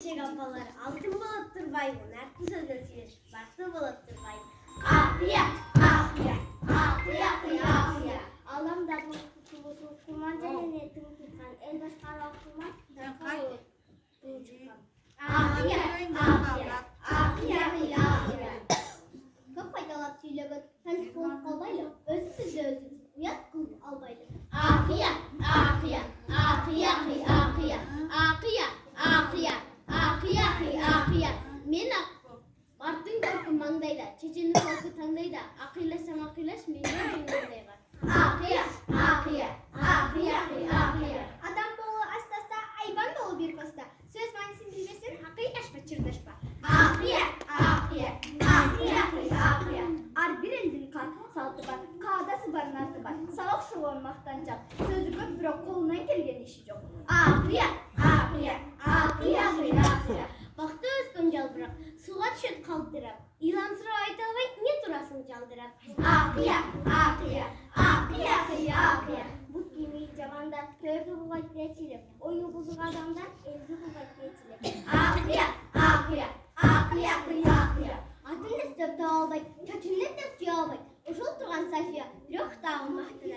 Kapalar altın buluttır bayım. Her sözün silir. Farklı buluttır bayım. Akıya, akıya, akıya, akıya, akıya. Ağlam da bu kutubuzu kumanca niyetim tutan. El başkara okumak. Akıya, akıya, akıya, akıya, akıya. Çok faydalı söylemek. Sen kılıp kalbayla. Özümüzde özümüz. Uyat kılıp albayla. Akıya, akıya, akıya, akıya, akıya. Akıya, akıya. Akıya, akıya, akıya. Men Bartın korku mangdayda, çeçenin korku tangdayda. Akıylasam akıylaşmayın, ne bilmem var. Akıya, akıya, akıya, akıya, akıya. Adam boğulu astasta, ayban dolu bir kosta. Söz manisini bilmesin, akıylaşma, çırdaşma. Akıya, akıya, akıya, akıya, akıya. Ar bir elin kan, saltı var, kağdası var, nartı var. Salak şu olmaktan can. Sözü gök bırak, kolundan gelgen işi yok. Akıya, akıya, akıya, akıya, akıya. Baktı özgün caldırak, suğa düşet kaldırak. İlan sıra ayta alay, niye durasın caldırak? Akıya, akıya, akıya, akıya, akıya. Bu kimi camanda köyfü buğat geçirip, o yubuzluk adamdan elzi buğat geçirip. Akıya, akıya, akıya, akıya, akıya. Adın ne söpte albay, kötünün de suya albay. Oşul durgan sayfaya, yok dağın mahtına.